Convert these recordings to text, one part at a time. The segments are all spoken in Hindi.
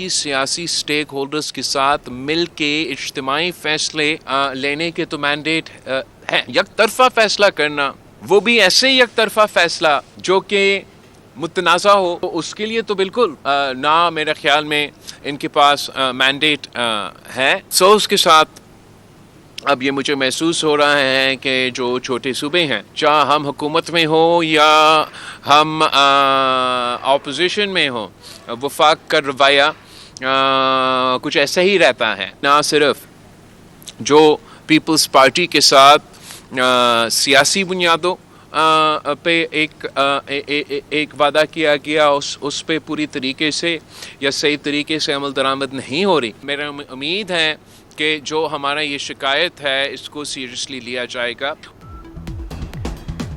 बाकी सियासी स्टेक होल्डर्स के साथ मिल के इज्तिमाई फैसले लेने के तो मैंडेट है। यकतरफा फैसला करना, वो भी ऐसे यकतरफा फैसला जो कि मुतनाज़ा हो, तो उसके लिए तो बिल्कुल ना मेरे ख्याल में इनके पास मैंडेट है। सो उसके साथ अब ये मुझे महसूस हो रहा है कि जो छोटे सूबे हैं, चाहे हम हुकूमत में हो या हम ऑपोजिशन में हो, वफाक का रवैया कुछ ऐसा ही रहता है। ना सिर्फ जो पीपल्स पार्टी के साथ सियासी बुनियादों पे एक वादा किया गया, उस पे पूरी तरीके से या सही तरीके से अमल दरामद नहीं हो रही। मेरा उम्मीद है कि जो हमारा ये शिकायत है इसको सीरियसली लिया जाएगा।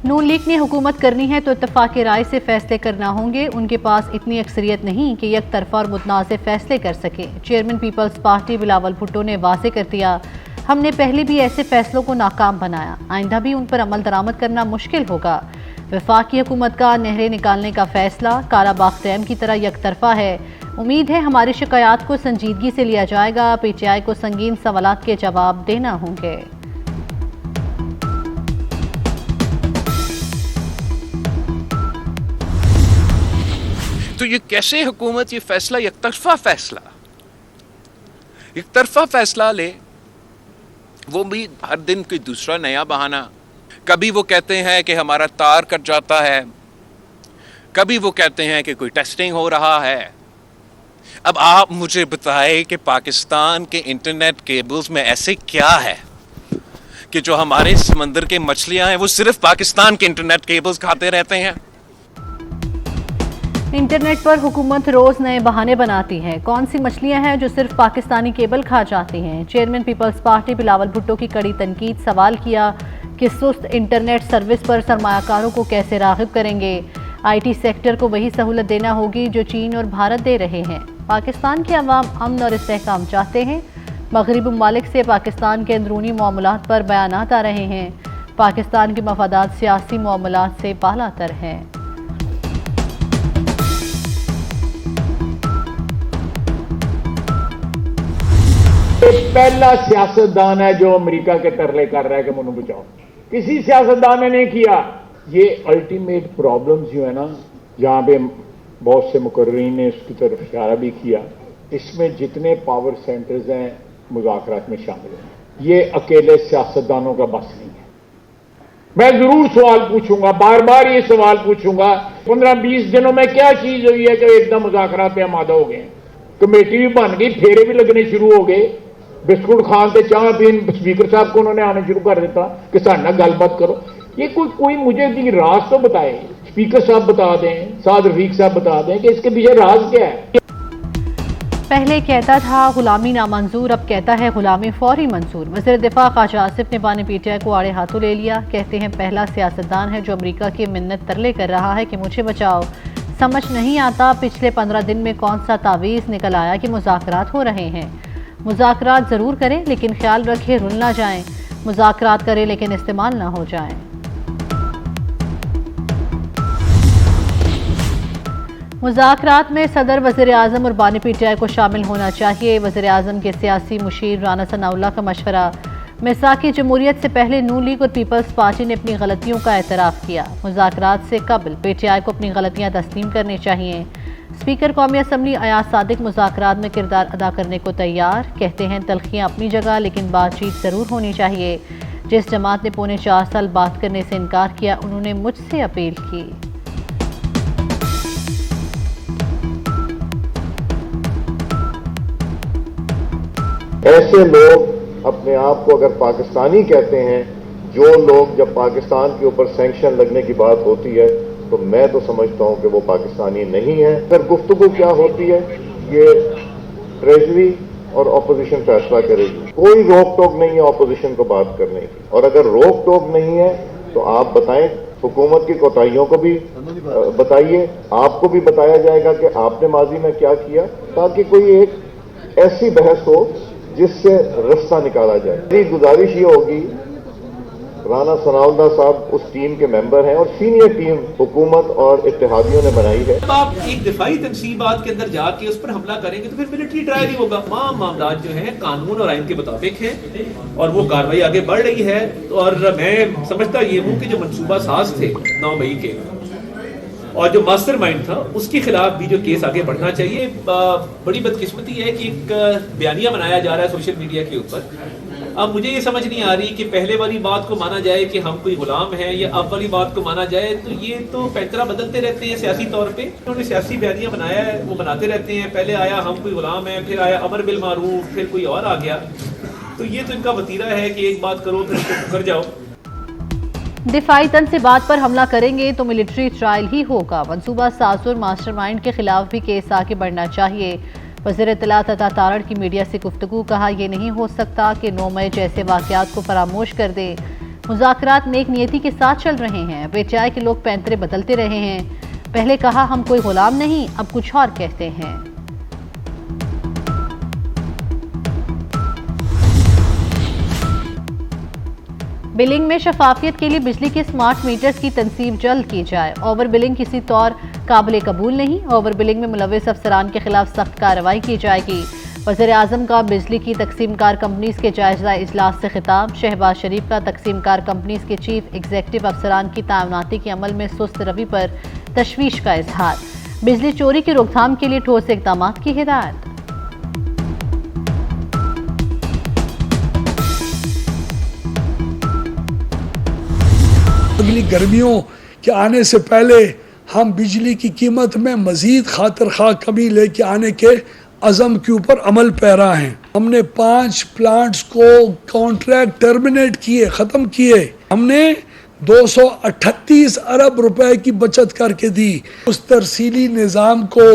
नून लीग ने हुकूमत करनी है तो इत्तेफाक राय से फैसले करना होंगे। उनके पास इतनी अक्सरियत नहीं कि एक तरफा और मुतनाज़ फैसले कर सके। Chairman Peoples Party Bilawal Bhutto ने वाज़े कर दिया, हमने पहले भी ऐसे फैसलों को नाकाम बनाया, आइंदा भी उन पर अमल दरामद करना मुश्किल होगा। वफाकी हुकूमत का नहरें निकालने का फैसला काला बाग डैम की तरह एक तरफा है। उम्मीद है हमारी शिकायत को संजीदगी से लिया जाएगा। PTI को संगीन सवालात के जवाब देना होंगे। तो ये कैसे हुकूमत ये फैसला एक तरफा फैसला ले, वो भी हर दिन कोई दूसरा नया बहाना। कभी वो कहते हैं कि हमारा तार कट जाता है, कभी वो कहते हैं कि कोई टेस्टिंग हो रहा है। अब आप मुझे बताएं कि पाकिस्तान के इंटरनेट केबल्स में ऐसे क्या है कि जो हमारे समंदर के मछलियां हैं वो सिर्फ पाकिस्तान के इंटरनेट केबल्स खाते रहते हैं। इंटरनेट पर हुकूमत रोज नए बहाने बनाती है। कौन सी मछलियां हैं जो सिर्फ पाकिस्तानी केबल खा जाती हैं? Chairman Peoples Party Bilawal Bhutto की कड़ी तनकीद। सवाल किया कि सुस्त इंटरनेट सर्विस पर सरमायाकारों को कैसे राग़िब करेंगे? IT सेक्टर को वही सहूलत देना होगी जो चीन और भारत दे रहे हैं। पाकिस्तान के अवाम अमन और इस्तेहकाम चाहते हैं। मगरबी ममालिक से पाकिस्तान के अंदरूनी मामलात पर बयानात आ रहे हैं। पाकिस्तान के मफादात सियासी मामलात से बालातर हैं। पहला सियासतदान है जो अमेरिका के तरले कर रहा है कि मुझे बचाओ। किसी सियासतदान ने नहीं किया। ये अल्टीमेट प्रॉब्लम्स जो है ना, जहां पे बहुत से मुकर्रीन ने उसकी तरफ इशारा भी किया, इसमें जितने पावर सेंटर्स हैं मुज़ाकरात में शामिल हैं। ये अकेले सियासतदानों का बस नहीं है। मैं जरूर सवाल पूछूंगा, बार बार ये सवाल पूछूंगा, 15-20 दिनों में क्या चीज हुई है कि एकदम मुज़ाकरात पे आमादा हो गए? कमेटी भी बन गई, फेरे भी लगने शुरू हो गए, बिस्कुट खान से चाह पीन स्पीकर साहब को उन्होंने आने शुरू कर देता कि साथ गलबात करो। ये कोई मुझे राज तो बताए, स्पीकर साहब बता दें, साद रफीक साहब बता दें कि इसके पीछे राज क्या है। पहले कहता था गुलामी नामंजूर, अब कहता है गुलामी फौरी मंजूर। वज़ीर दिफा ख्वाजा आसिफ निबानी PTI को आड़े हाथों ले लिया। कहते हैं पहला सियासतदान है जो अमेरिका की मिन्नत तरले कर रहा है कि मुझे बचाओ। समझ नहीं आता पिछले 15 दिन में कौन सा तावीज़ निकल आया कि मुज़ाकरात हो रहे हैं। मुज़ाकरात ज़रूर करें लेकिन ख्याल रखें रुल ना जाएं। मुज़ाकरात करें लेकिन इस्तेमाल ना हो जाएं। मुज़ाकरात में सदर, वज़ीर आज़म और बानी PTI को शामिल होना चाहिए। वज़ीर आज़म के सियासी मुशीर राना सनाउल्लाह का मशवरा। मिसाक़ी जमहूरियत से पहले नून लीग और पीपल्स पार्टी ने अपनी गलतियों का एतराफ़ किया। मुज़ाकरात से कबल PTI को अपनी गलतियाँ तस्लीम करनी चाहिए। स्पीकर कौमी असम्बली अयाज सादिक मुज़ाकरात में किरदार अदा करने को तैयार। कहते हैं तलखियाँ अपनी जगह लेकिन बातचीत ज़रूर होनी चाहिए। जिस जमात ने पौने 4 साल बात करने से इनकार किया, उन्होंने मुझसे अपील की। ऐसे लोग अपने आप को अगर पाकिस्तानी कहते हैं, जो लोग जब पाकिस्तान के ऊपर सैंक्शन लगने की बात होती है तो मैं तो समझता हूं कि वो पाकिस्तानी नहीं है। अगर गुफ्तगू क्या होती है ये ट्रेजरी और ऑपोजिशन फैसला करेगी। कोई रोक टोक नहीं है ऑपोजिशन को बात करने की, और अगर रोक टोक नहीं है तो आप बताएं, हुकूमत की कोताहियों को भी बताइए, आपको भी बताया जाएगा कि आपने माजी में क्या किया, ताकि कोई एक ऐसी बहस हो जिससे रास्ता निकाला जाए। मेरी गुजारिश ये होगी राना सनाउल्लाह साहब उस टीम के मेंबर हैं और सीनियर टीम हुकूमत और इत्तेहादियों ने बनाई है। जब आप एक दिफाई तनसीबात के अंदर जाके उस पर हमला करेंगे तो फिर मिलिट्री ट्रायल ही होगा। तमाम मामला जो है कानून और आइन के मुताबिक है और वो कार्रवाई आगे बढ़ रही है। और मैं समझता ये हूँ कि जो मनसूबा साज थे 9 मई के और जो मास्टरमाइंड था उसके खिलाफ भी जो केस आगे बढ़ना चाहिए। बड़ी बदकिस्मती है कि एक बयानिया बनाया जा रहा है सोशल मीडिया के ऊपर। अब मुझे ये समझ नहीं आ रही कि पहले वाली बात को माना जाए कि हम कोई गुलाम हैं या अब वाली बात को माना जाए, तो ये तो पैंतरा बदलते रहते हैं सियासी तौर पे। उन्होंने सियासी बयानिया बनाया है, वो बनाते रहते हैं। पहले आया हम कोई गुलाम हैं, फिर आया अमर बिल मारूफ, फिर कोई और आ गया। तो ये तो इनका वतीरा है कि एक बात करो फिर उसको मुकर जाओ। दिफाई तनसीबात पर हमला करेंगे तो मिलिट्री ट्रायल ही होगा। मंसूबा साज और मास्टरमाइंड के खिलाफ भी केस आगे बढ़ना चाहिए। वज़ीर इत्तलात अता तारड़ की मीडिया से गुफ्तगू, कहा यह नहीं हो सकता कि 9 मई जैसे वाक़यात को फरामोश कर दे। मुज़ाकरात नेक नियति के साथ चल रहे हैं, बेचाए कि लोग पैंतरे बदलते रहे हैं। पहले कहा हम कोई गुलाम नहीं, अब कुछ और कहते हैं। बिलिंग में शफाफियत के लिए बिजली के स्मार्ट मीटर्स की तनसीब जल्द की जाए। ओवर बिलिंग किसी तौर काबिल कबूल नहीं। ओवर बिलिंग में मुलव्विस अफसरान के खिलाफ सख्त कार्रवाई की जाएगी। वज़ीर आज़म का बिजली की तकसीमकार कंपनीज के जायजा इजलास से खिताब। शहबाज शरीफ का तकसीमकार कंपनीज के चीफ एग्जीक्यूटिव अफसरान की तैनाती के अमल में सुस्त रवि पर तशवीश का इजहार। बिजली चोरी की रोकथाम के लिए ठोस इक़दाम की हिदायत। अगली गर्मियों के आने से पहले हम बिजली की कीमत में मजीद खातिर खा कमी लेके आने के अज़म के ऊपर अमल पैरा हैं। हमने 5 प्लांट्स को कॉन्ट्रैक्ट टर्मिनेट किए, ख़त्म किए। हमने 238 अरब रुपए की बचत करके दी। उस तरसीली निज़ाम को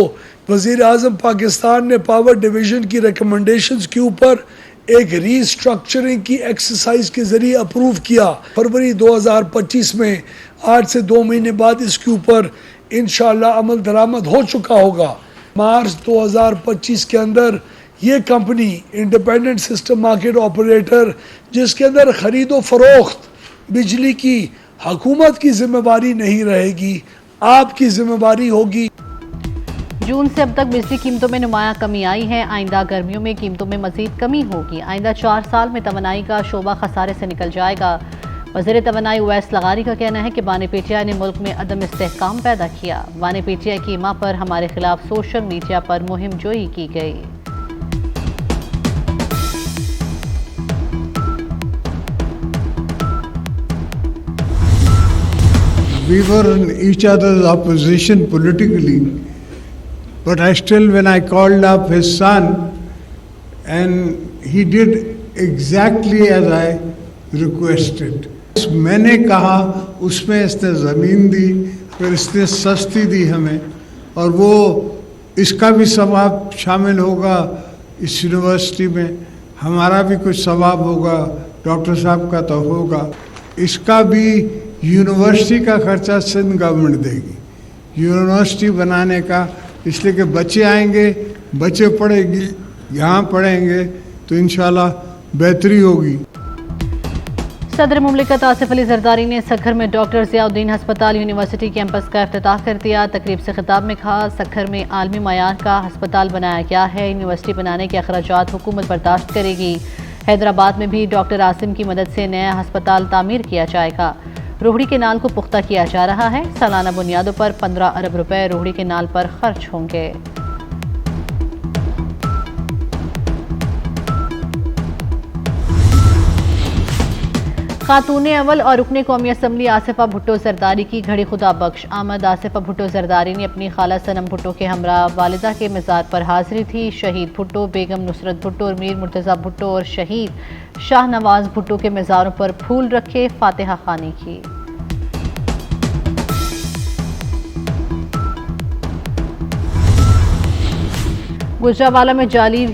वज़ीर आज़म पाकिस्तान ने पावर डिवीज़न की रिकमेंडेशंस के ऊपर एक रीस्ट्रक्चरिंग की एक्सरसाइज के जरिए अप्रूव किया। फरवरी 2025 में, आज से 2 महीने बाद इसके ऊपर इंशाअल्लाह अमल दरामद हो चुका होगा। मार्च 2025 के अंदर ये company independent system market operator, जिसके अंदर खरीदो फरोख्त बिजली की हुकूमत की जिम्मेवारी नहीं रहेगी, आपकी जिम्मेवारी होगी। जून से अब तक बिजली कीमतों में नुमायां कमी आई है। आइंदा गर्मियों में कीमतों में मजीद कमी होगी। आइंदा 4 साल में तवानाई का शोबा खसारे से निकल जाएगा। वज़ीर तवानाई उवैस लगारी का कहना है कि बानी पीटीआई ने मुल्क में अदम इस्तेहकाम पैदा किया। बानी पीटीआई की मां पर हमारे खिलाफ सोशल मीडिया पर मुहिम जोई की गई। We were in each other's opposition politically, but I still, when I called up his son, and he did exactly as I requested. मैंने कहा उसमें इसने ज़मीन दी, फिर इसने सस्ती दी हमें, और वो इसका भी सवाब शामिल होगा इस यूनिवर्सिटी में, हमारा भी कुछ सवाब होगा, डॉक्टर साहब का तो होगा। इसका भी यूनिवर्सिटी का खर्चा सिंध गवर्नमेंट देगी, यूनिवर्सिटी बनाने का, इसलिए कि बच्चे आएंगे, बच्चे पढ़ेंगे, यहाँ पढ़ेंगे तो इंशाल्लाह बेहतरी होगी। सदर मुमलिकत आसिफ अली जरदारी ने सखर में डॉक्टर ज़ियाउद्दीन हस्पताल यूनिवर्सिटी कैंपस का इफ्तिताह कर दिया। तकरीब से खिताब में कहा, सखर में आलमी मयार का हस्पताल बनाया गया है, यूनिवर्सिटी बनाने के अखराजात हुकूमत बर्दाश्त करेगी। हैदराबाद में भी डॉक्टर आसिम की मदद से नया हस्पताल तामीर किया जाएगा। रोहड़ी के नाल को पुख्ता किया जा रहा है। सालाना बुनियादों पर 15 अरब रुपए रोहड़ी के नाल पर खर्च होंगे। खातून अव्वल और रुकने कौमी असम्बली आसिफा भुट्टो जरदारी की घड़ी खुदा बख्श आमद। आसिफा भुट्टो जरदारी ने अपनी खाला सनम भुट्टो के हमरा वालिदा के मज़ार पर हाजिरी थी। शहीद भुट्टो, बेगम नुसरत भुट्टो और मीर मुर्तज़ा भुट्टो और शहीद शाह नवाज भुट्टो के मज़ारों पर फूल रखे, फातिहा खानी की। गुजरावाला में जाली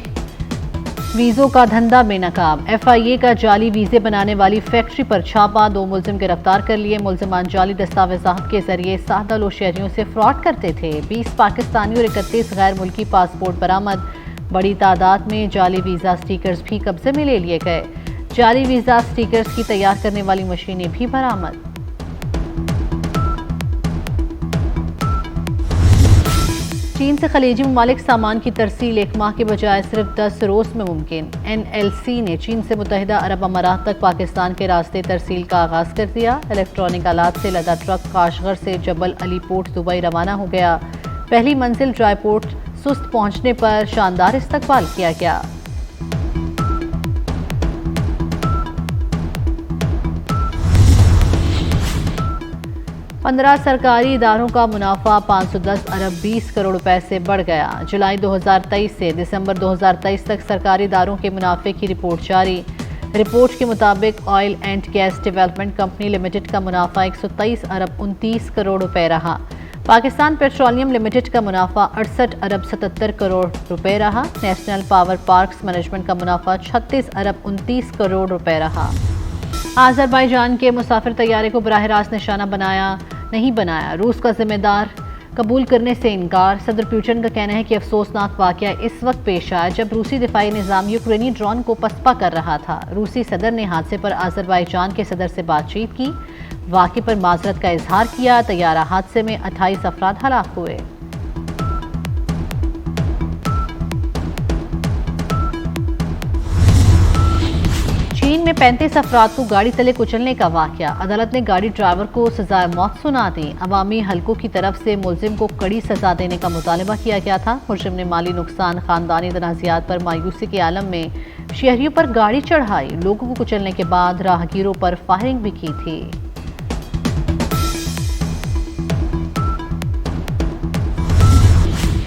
वीज़ों का धंधा बेनकाब। FIA का जाली वीज़े बनाने वाली फैक्ट्री पर छापा, 2 मुलजिम गिरफ्तार कर लिए। मुलजिमान जाली दस्तावेज़ात के जरिए सादा लो शहरियों से फ्रॉड करते थे। 20 पाकिस्तानी और 31 गैर मुल्की पासपोर्ट बरामद। बड़ी तादाद में जाली वीज़ा स्टिकर्स भी कब्जे में ले लिए गए। जाली वीजा स्टिकर्स की तैयार करने वाली मशीनें भी बरामद। चीन से खलीजी ममालिक सामान की तरसील 1 माह के बजाय सिर्फ 10 रोज में मुमकिन। NLC ने चीन से मुत्तहिदा अरब अमारात तक पाकिस्तान के रास्ते तरसील का आगाज कर दिया। इलेक्ट्रॉनिक आलात से लदा ट्रक काशगर से जबल अली पोर्ट दुबई रवाना हो गया। पहली मंजिल ड्राई पोर्ट सुस्त पहुंचने पर शानदार इस्तकबाल किया गया। पंद्रह सरकारी इदारों का मुनाफा 510 अरब 20 करोड़ रुपए से बढ़ गया। जुलाई 2023 से दिसंबर 2023 तक सरकारी इदारों के मुनाफे की रिपोर्ट जारी। रिपोर्ट के मुताबिक oil and gas development company limited का मुनाफा 123 अरब 29 करोड़ रुपए रहा। पाकिस्तान पेट्रोलियम लिमिटेड का मुनाफा 68 अरब 77 करोड़ रुपए रहा। नेशनल पावर पार्क्स मैनेजमेंट का मुनाफा 36 अरब 29 करोड़ रुपए रहा। आज़रबाईजान के मुसाफिर तैयारे को बराह रास्त निशाना नहीं बनाया, रूस का जिम्मेदार कबूल करने से इनकार। सदर पुतिन का कहना है कि अफसोसनाक वाकया इस वक्त पेश आया जब रूसी दिफाई निज़ाम यूक्रेनी ड्रोन को पसपा कर रहा था। रूसी सदर ने हादसे पर आज़रबाईजान के सदर से बातचीत की, वाक़े पर माजरत का इजहार किया। तैयारा हादसे में 28 अफराद हलाक हुए। चीन में 35 अफराद को गाड़ी तले कुचलने का वाकया। अदालत ने गाड़ी ड्राइवर को सजाए मौत सुना दी। अवामी हलकों की तरफ से मुलजिम को कड़ी सजा देने का मुतालबा किया गया था। मुलजिम ने माली नुकसान, खानदानी तनाज़ात पर मायूसी के आलम में शहरियों पर गाड़ी चढ़ाई। लोगों को कुचलने के बाद राहगीरों पर फायरिंग भी की थी।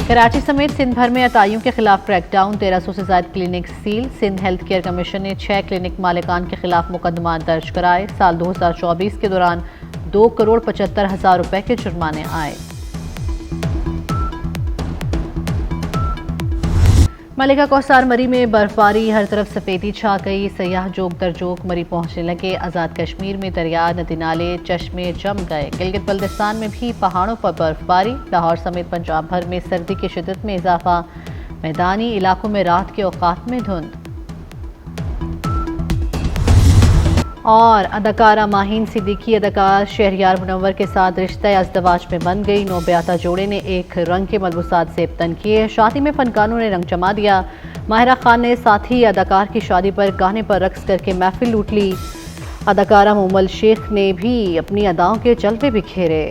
कराची समेत सिंध भर में अताइयों के खिलाफ क्रैकडाउन। 1300 से ज्यादा clinic seal. Sindh health care commission ने 6 क्लिनिक मालिकान के खिलाफ मुकदमा दर्ज कराए। साल 2024 के दौरान 2,75,00,000 रुपए के जुर्माने आए। मलिका कौसार मरी में बर्फबारी, हर तरफ सफेदी छा गई। सयाह जोक दर जोक मरी पहुंचने लगे। आज़ाद कश्मीर में दरिया, नदी नाले, चश्मे जम गए। गिलगित बल्तिस्तान में भी पहाड़ों पर बर्फबारी। लाहौर समेत पंजाब भर में सर्दी की शिद्दत में इजाफा। मैदानी इलाकों में रात के औकात में धुंध। और अदाकारा माहीन सिद्दीकी अदाकार शहरयार मुनव्वर के साथ रिश्ता अज़दवाज में बन गई। नौब्याता जोड़े ने एक रंग के मलबूसात से इब्तन किए। शादी में फनकारों ने रंग जमा दिया। माहिरा खान ने साथी अदाकार की शादी पर गाने पर रक्स करके महफिल लूट ली। अदाकारा मोमल शेख ने भी अपनी अदाओं के जलवे बिखेरे।